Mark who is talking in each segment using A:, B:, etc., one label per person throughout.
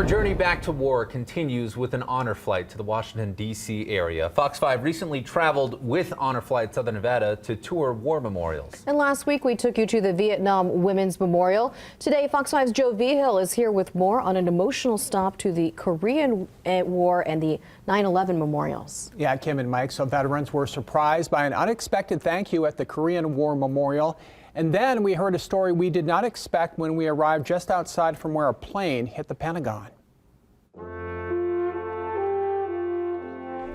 A: Our journey back to war continues with an honor flight to the Washington, D.C. area. Fox 5 recently traveled with Honor Flight Southern Nevada to tour war memorials.
B: And last week we took you to the Vietnam Women's Memorial. Today, Fox 5's Joe Vigil is here with more on an emotional stop to the Korean War and the 9/11 memorials.
C: Yeah, Kim and Mike, so veterans were surprised by an unexpected thank you at the Korean War Memorial. And then we heard a story we did not expect when we arrived just outside from where a plane hit the Pentagon.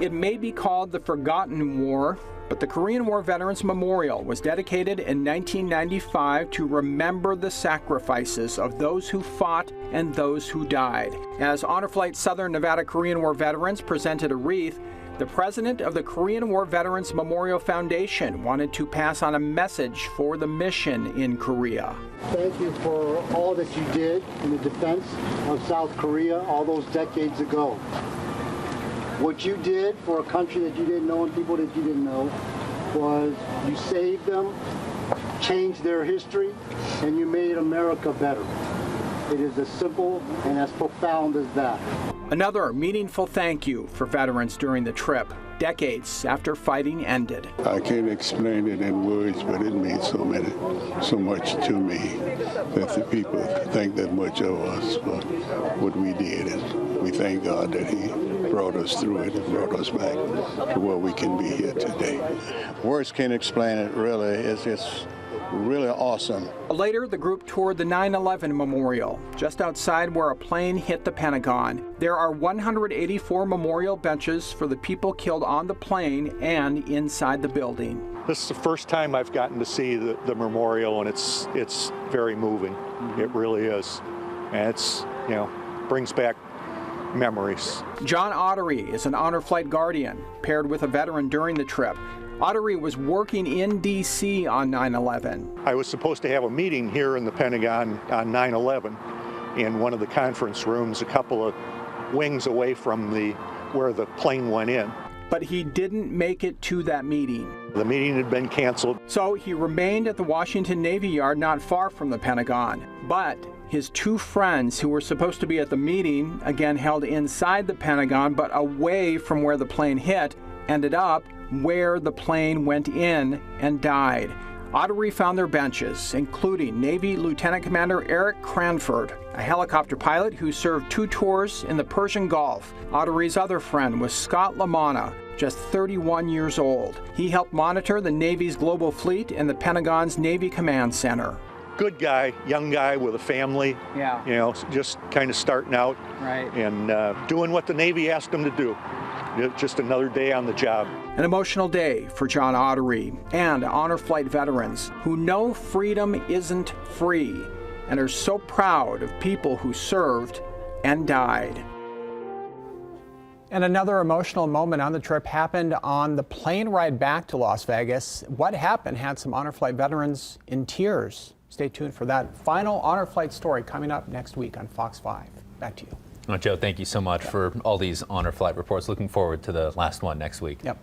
C: It may be called the Forgotten War, but the Korean War Veterans Memorial was dedicated in 1995 to remember the sacrifices of those who fought and those who died. As Honor Flight Southern Nevada Korean War veterans presented a wreath, the president of the Korean War Veterans Memorial Foundation wanted to pass on a message for the mission in Korea.
D: Thank you for all that you did in the defense of South Korea all those decades ago. What you did for a country that you didn't know and people that you didn't know was you saved them, changed their history, and you made America better. It is as simple and as profound as that.
C: Another meaningful thank you for veterans during the trip, decades after fighting ended.
E: I can't explain it in words, but it means so much to me that the people think that much of us for what we did. And we thank God that He brought us through it and brought us back to where we can be here today.
F: Words can't explain it, really. It's really awesome.
C: Later, the group toured the 9/11 Memorial, just outside where a plane hit the Pentagon. There are 184 memorial benches for the people killed on the plane and inside the building.
G: This is the first time I've gotten to see the memorial, and it's very moving. It really is. And it's, brings back memories.
C: John Ottery is an Honor Flight Guardian, paired with a veteran during the trip. Ottery was working in D.C. on 9/11.
G: I was supposed to have a meeting here in the Pentagon on 9/11 in one of the conference rooms a couple of wings away from where the plane went in.
C: But he didn't make it to that meeting.
G: The meeting had been canceled.
C: So he remained at the Washington Navy Yard not far from the Pentagon. But his two friends who were supposed to be at the meeting, again held inside the Pentagon but away from where the plane hit, ended up where the plane went in and died. Ottery found their benches, including Navy Lieutenant Commander Eric Cranford, a helicopter pilot who served 2 tours in the Persian Gulf. Ottery's other friend was Scott LaManna, just 31 years old. He helped monitor the Navy's global fleet and the Pentagon's Navy Command Center.
G: Good guy, young guy with a family.
C: Yeah.
G: Just kind of starting out.
C: Right.
G: And doing what the Navy asked him to do. Just another day on the job.
C: An emotional day for John Ottery and Honor Flight veterans who know freedom isn't free and are so proud of people who served and died. And another emotional moment on the trip happened on the plane ride back to Las Vegas. What happened had some Honor Flight veterans in tears. Stay tuned for that final Honor Flight story coming up next week on Fox 5. Back to you.
A: Joe, thank you so much for all these Honor Flight reports. Looking forward to the last one next week.
C: Yep.